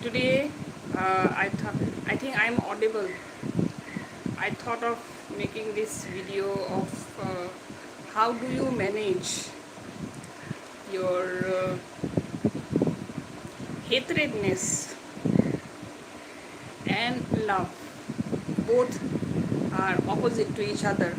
Today I think I'm audible. I thought of making this video of how do you manage your hatredness and love. Both are opposite to each other.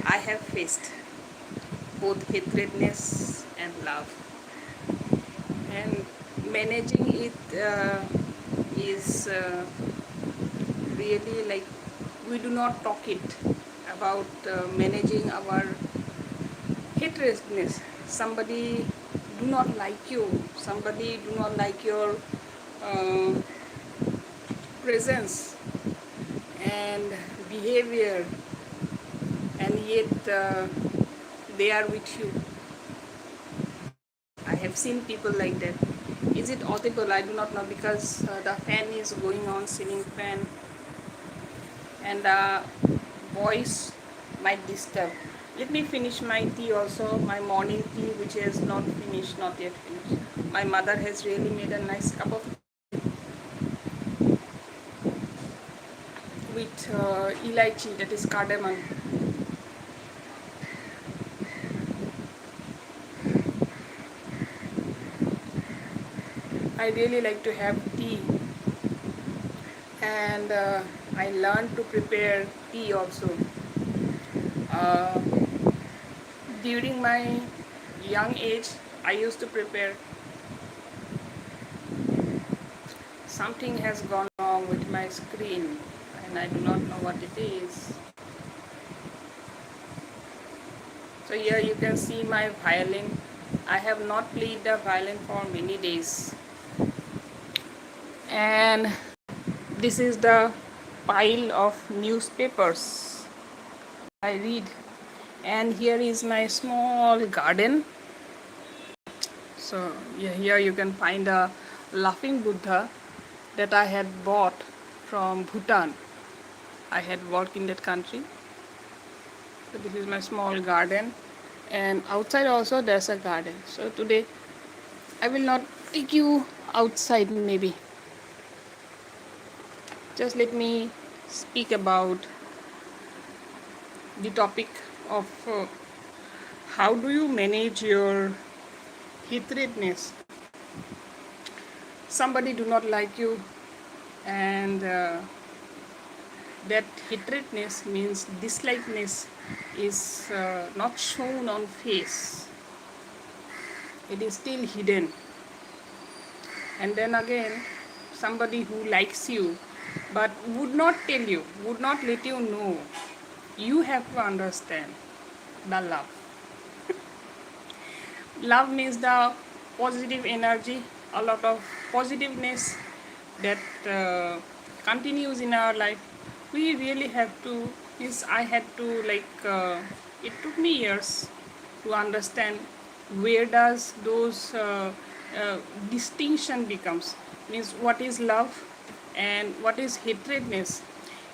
I have faced both hatredness and love, and managing it is really like we do not talk it about managing our hatredness. Somebody do not like you, somebody do not like your uh, presence and behavior, and yet they are with you. I have seen people like that. Is it audible? I do not know, because the fan is going on, ceiling fan, and the voice might disturb. Let me finish my tea also, my morning tea, which is not finished, not yet finished. My mother has really made a nice cup of tea with elaichi, that is cardamom. I really like to have tea, and I learned to prepare tea also. Uh, During my young age, I used to prepare. Something has gone wrong with my screen, and I do not know what it is. So here you can see my violin. I have not played the violin for many days. And this is the pile of newspapers I read. And here is my small garden. So yeah, here you can find a laughing Buddha that I had bought from Bhutan. I had worked in that country. So this is my small garden, and outside also there's a garden. So today I will not take you outside, maybe. Just let me speak about the topic of how do you manage your hatredness. Somebody do not like you, and that hatredness means dislikeness is not shown on face. It is still hidden. And then again, somebody who likes you but would not tell you, would not let you know. You have to understand the love. Love means the positive energy, a lot of positiveness that continues in our life. We really have to, means I had to it took me years to understand where does those distinction becomes, means what is love and what is hatredness.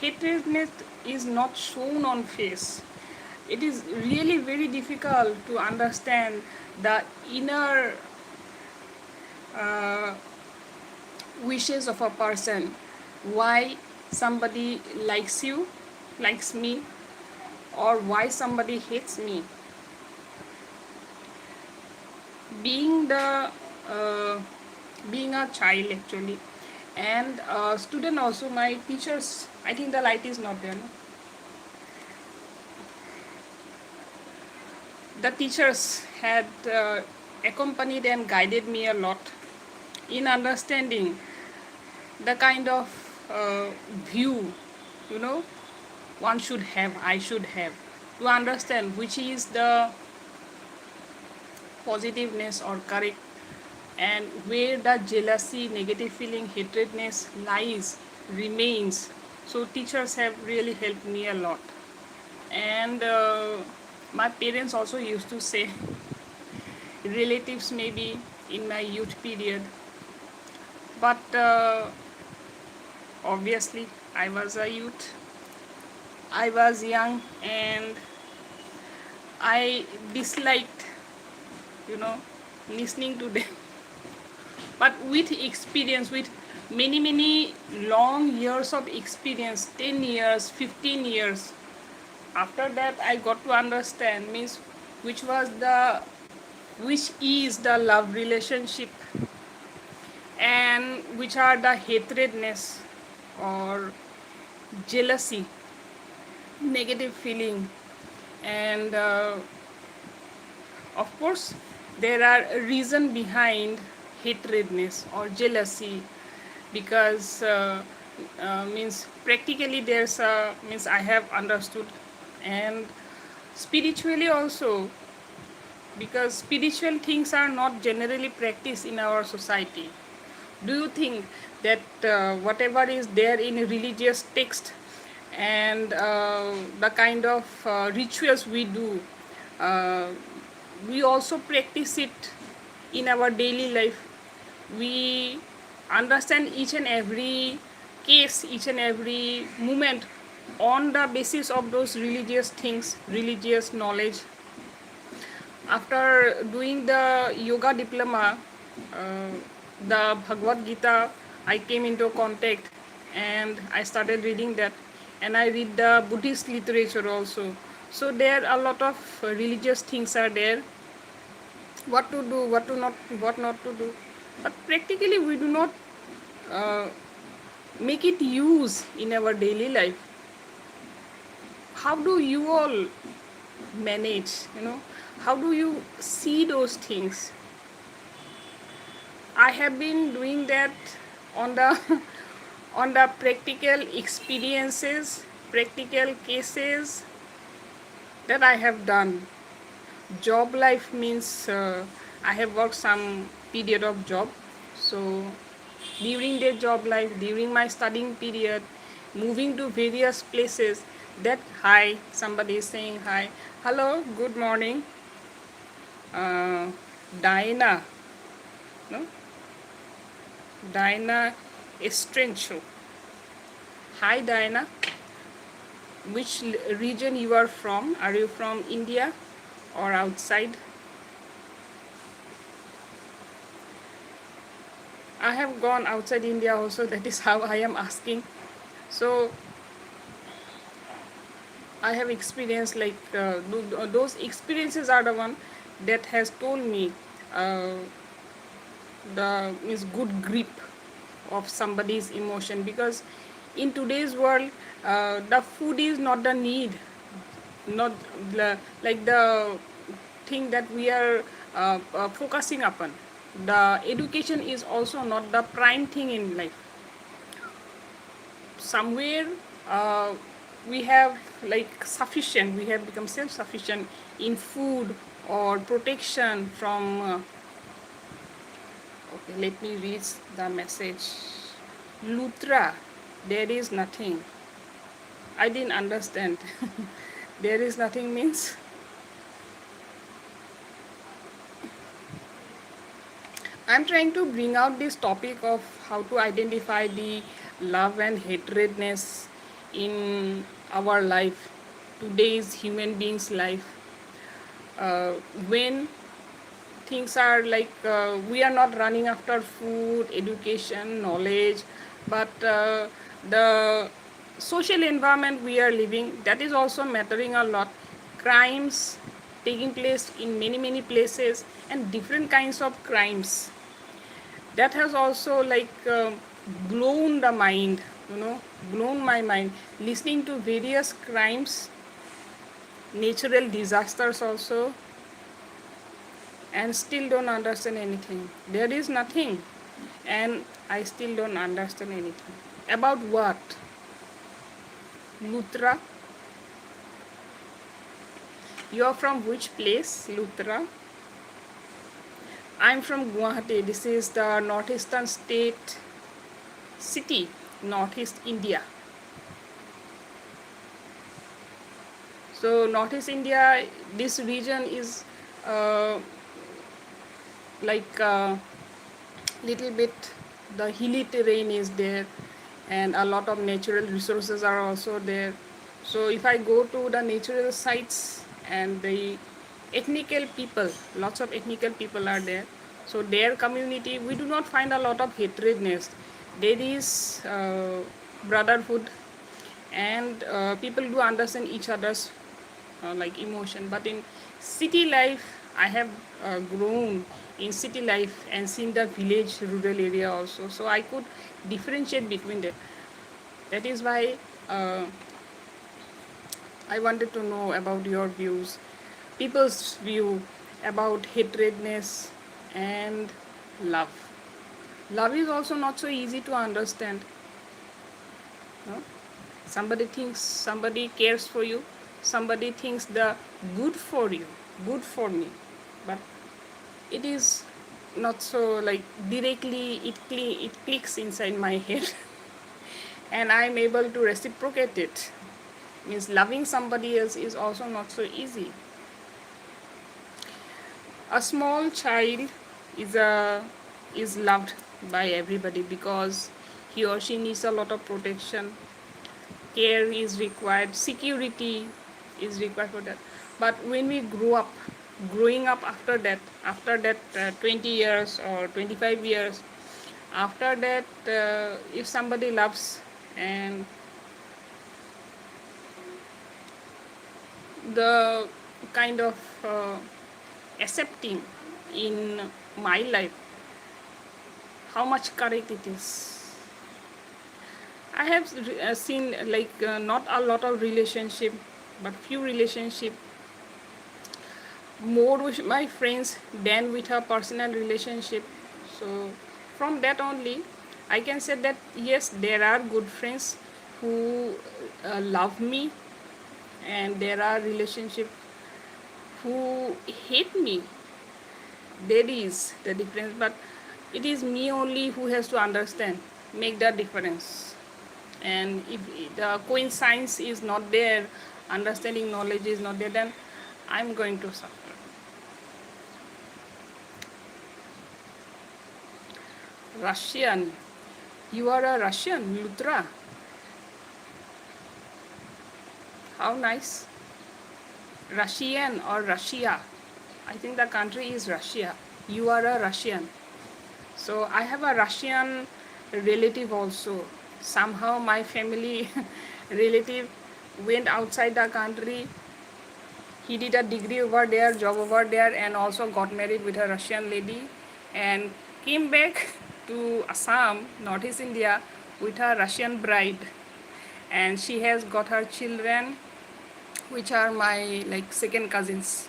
Hatredness is not shown on face. It is really very difficult to understand the inner uh, wishes of a person, why somebody likes you, likes me, or why somebody hates me. Being the uh, being a child actually, and a student also, my teachers, I think the light is not there, no? The teachers had accompanied and guided me a lot in understanding the kind of view, you know, one should have, I should have, to understand which is the positiveness or correct, and where the jealousy, negative feeling, hatredness lies, remains. So teachers have really helped me a lot. And my parents also used to say, relatives maybe in my youth period, but obviously I was a youth, I was young, and I disliked, you know, listening to them. But with experience, with many long years of experience, 10 years, 15 years, after that I got to understand, means which was the, which is the love relationship, and which are the hatredness or jealousy, negative feeling. And of course there are a reason behind hatredness or jealousy, because means practically there's a, means I have understood, and spiritually also, because spiritual things are not generally practiced in our society. Do you think that whatever is there in religious text and the kind of rituals we do, uh, we also practice it in our daily life? We understand each and every case, each and every moment on the basis of those religious things, religious knowledge. After doing the yoga diploma, uh, the Bhagavad Gita, I came into contact and I started reading that, and I read the Buddhist literature also. So there a lot of religious things are there, what to do, what to not, what not to do. But practically we do not uh, make it use in our daily life. How do you all manage, how do you see those things? I have been doing that on the on the practical experiences, practical cases that I have done. Job life means I have worked some period of job. So during the job life, during my studying period, moving to various places, that hi, somebody is saying hi, hello, good morning, Diana, no, Diana Estrencho. Hi Diana, which region you are from? Are you from India or outside? I have gone outside India also, that is how I am asking. So I have experienced like those experiences are the one that has told me uh, the is good grip of somebody's emotion, because in today's world the food is not the need, not like the thing that we are focusing upon. The education is also not the prime thing in life. Somewhere uh, we have like sufficient, we have become self-sufficient in food or protection from okay, let me read the message. Lutra, there is nothing. I didn't understand. There is nothing means I'm trying to bring out this topic of how to identify the love and hatredness in our life, today's human beings' life. When things are like we are not running after food, education, knowledge, but the social environment we are living, that is also mattering a lot. Crimes taking place in many places, and different kinds of crimes, that has also like blown the mind, blown my mind, listening to various crimes, natural disasters also, and still don't understand anything. There is nothing, and I still don't understand anything. About what? Lutra? You are from which place, Lutra? I'm from Guwahati. This is the northeastern state city, northeast India. So northeast India, this region is like little bit, the hilly terrain is there, and a lot of natural resources are also there. So if I go to the natural sites, and the ethnical people, lots of ethnical people are there, So their community, we do not find a lot of hatredness. There is brotherhood, and people do understand each other's like emotion. But in city life, I have grown in city life and seen the village rural area also, so I could differentiate between them. That is why uh, I wanted to know about your views, people's view about hatredness and love. Love is also not so easy to understand. No? Somebody thinks somebody cares for you, somebody thinks the good for you, good for me, but it is not so like directly it clicks inside my head and I'm able to reciprocate it. Means loving somebody else is also not so easy. A small child is a is loved by everybody because he or she needs a lot of protection, care is required, security is required for that. But when we growing up after that 20 years or 25 years, after that if somebody loves, and the kind of accepting in my life how much correct it is. I have seen like not a lot of relationship, but few relationship more with my friends than with a personal relationship. So from that only, I can say that yes, there are good friends who love me, and there are relationship who hate me. There is the difference, but it is me only who has to understand, make the difference. And if the coincidence is not there, understanding knowledge is not there, then I'm going to suffer. Russian. You are a Russian, Lutra. How nice. Russian or Russia. I think the country is Russia. You are a Russian. So I have a Russian relative also. Somehow my family relative went outside the country. He did a degree over there, job over there, and also got married with a Russian lady, and came back to Assam, Northeast India, with a Russian bride. And she has got her children, which are my like second cousins.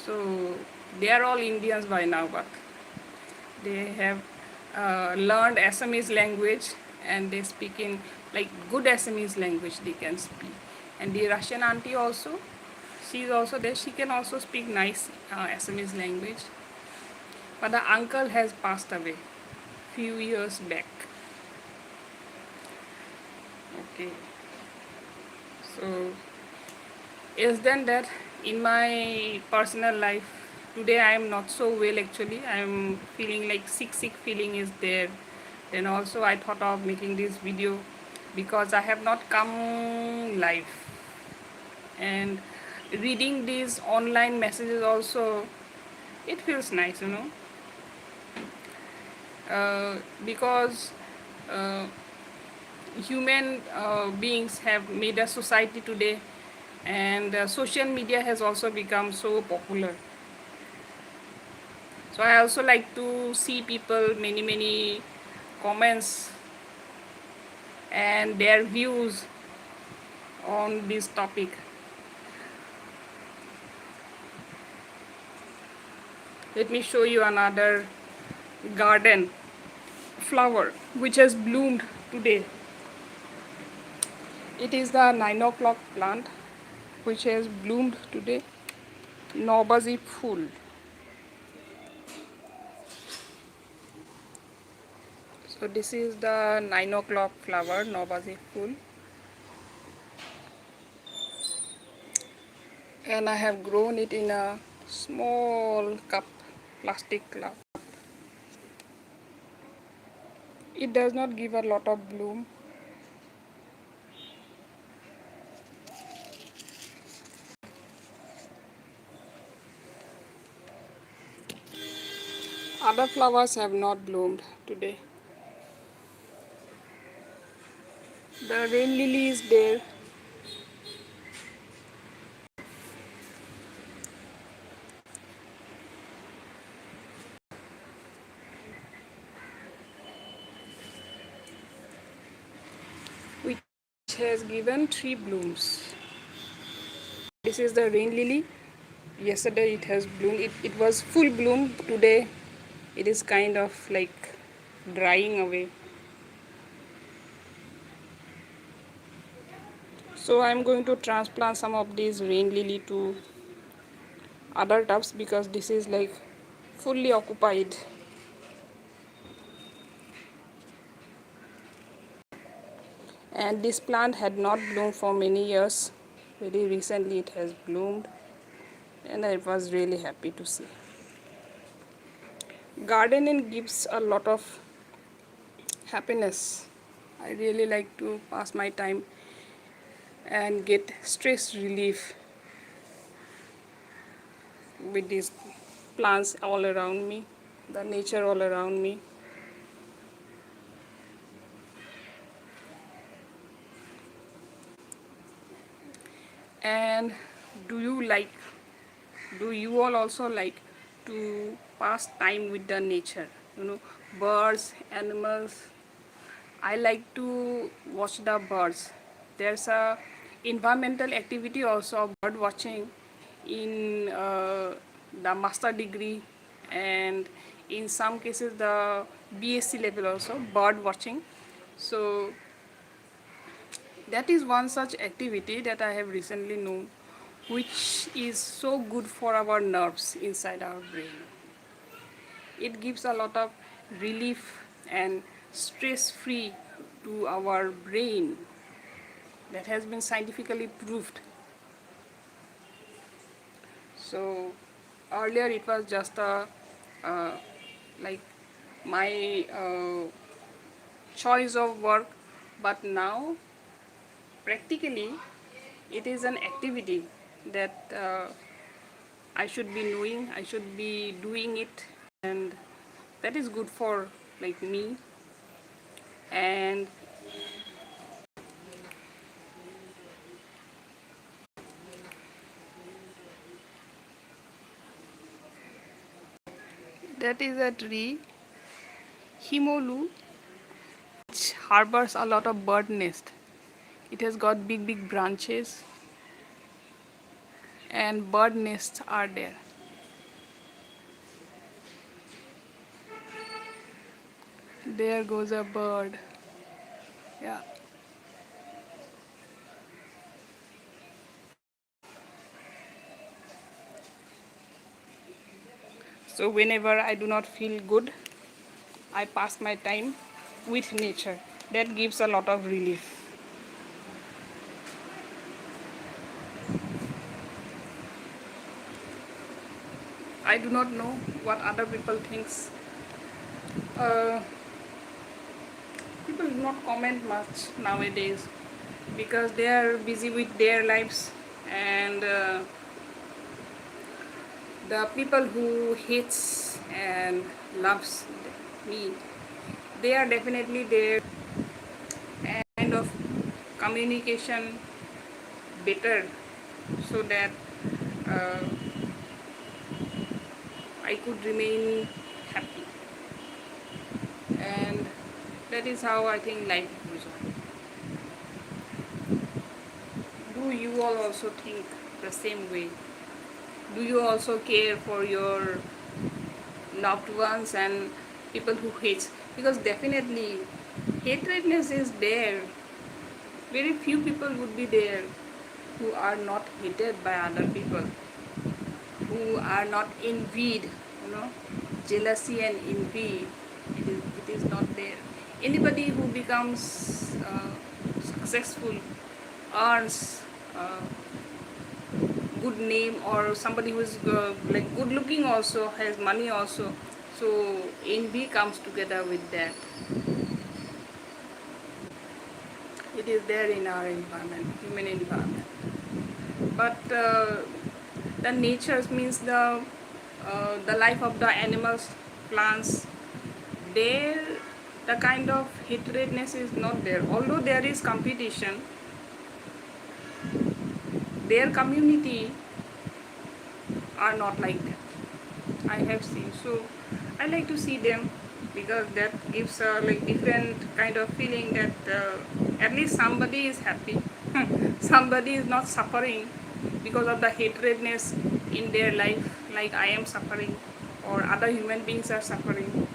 So they are all Indians by now, but they have learned Assamese language, and they speak in like good Assamese language they can speak. And the Russian auntie also, she is also there, she can also speak nice Assamese language. But the uncle has passed away few years back. Okay, so is then that in my personal life today I am not so well. Actually I am feeling like sick feeling is there. Then also I thought of making this video because I have not come live, and reading these online messages also, it feels nice, because uh, human beings have made a society today, and social media has also become so popular. So I also like to see people many comments and their views on this topic. Let me show you another garden flower which has bloomed today. It is the 9 o'clock plant which has bloomed today. Nobazi full. So this is the 9 o'clock flower, Nobazi full. And I have grown it in a small cup, plastic cup. It does not give a lot of bloom. Other flowers have not bloomed today. The rain lily is there. Which has given 3 blooms. This is the rain lily. Yesterday it has bloomed. It was full bloom. Today it is kind of like drying away. So I'm going to transplant some of these rain lily to other tubs because this is like fully occupied. And this plant had not bloomed for many years. Very recently it has bloomed, and I was really happy to see. Gardening gives a lot of happiness. I really like to pass my time and get stress relief with these plants all around me, the nature all around me. And do you like, do you all also like to pass time with the nature? You know, birds, animals. I like to watch the birds. There's a environmental activity also of bird watching in the master degree, and in some cases the BSc level also bird watching. So that is one such activity that I have recently known, which is so good for our nerves inside our brain. It gives a lot of relief and stress free to our brain. That has been scientifically proved. So earlier it was just a like my choice of work, but now practically it is an activity that I should be knowing, I should be doing it, and that is good for like me. And that is a tree, Himolu, which harbors a lot of bird nest. It has got big branches and bird nests are there. There goes a bird. Yeah. So whenever I do not feel good, I pass my time with nature. That gives a lot of relief. I do not know what other people thinks. Uh, People do not comment much nowadays because they are busy with their lives, and the people who hates and loves me, they are definitely there. Kind of communication better so that uh, I could remain happy, and that is how I think life goes on. Do you all also think the same way? Do you also care for your loved ones and people who hates? Because definitely hatredness is there. Very few people would be there who are not hated by other people, who are not envied, you know, jealousy and envy. It is not there. Anybody who becomes successful, earns uh, good name, or somebody who is like good looking also has money also, so envy comes together with that. It is there in our environment, human environment. But the nature means the life of the animals, plants, there the kind of hatredness is not there. Although there is competition, their community are not like that. I have seen. So I like to see them because that gives a like different kind of feeling that at least somebody is happy, somebody is not suffering because of the hatredness in their life, like I am suffering or other human beings are suffering.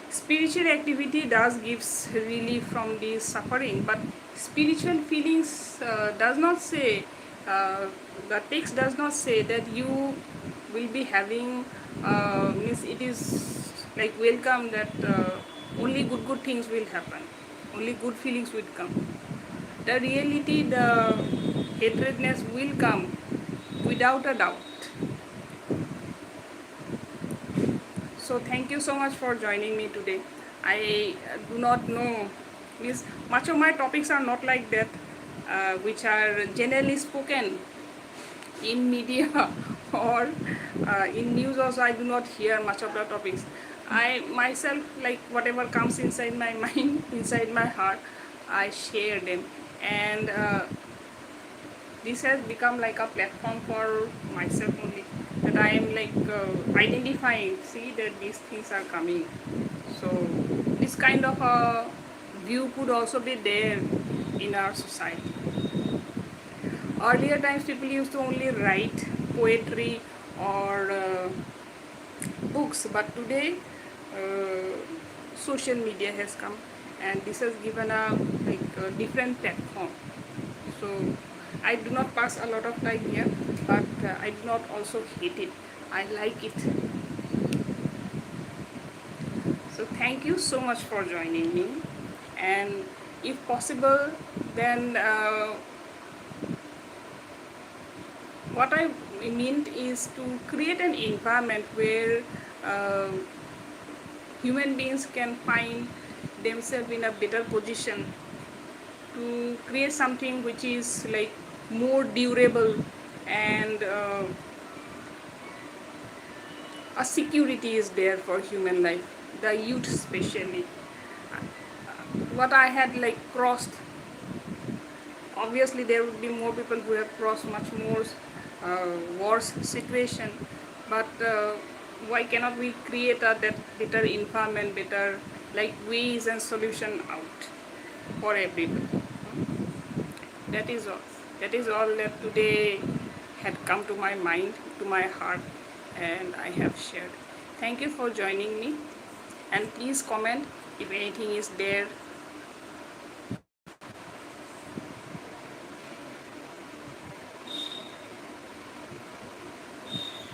Spiritual activity does gives relief from this suffering, but spiritual feelings does not say, the text does not say that you will be having, means it is like welcome that only good things will happen, only good feelings will come. The reality, the hatredness will come without a doubt. So thank you so much for joining me today. I do not know, means much of my topics are not like that, which are generally spoken in media or in news also. I do not hear much of the topics. I myself, like whatever comes inside my mind, inside my heart, I share them. And this has become like a platform for myself only, that I am like identifying, see that these things are coming. So this kind of a view could also be there in our society. Earlier times people used to only write poetry or books, but today uh, social media has come and this has given a like a different platform. So I do not pass a lot of time here, but I do not also hate it. I like it. So thank you so much for joining me, and if possible, then what I meant is to create an environment where uh, human beings can find themselves in a better position to create something which is like more durable, and a security is there for human life, the youth especially. What I had like crossed, obviously there would be more people who have crossed much more worse situation, but why cannot we create a that better environment, better like ways and solution out for everybody. That is all. That is all that today had come to my mind, to my heart, and I have shared. Thank you for joining me, and please comment if anything is there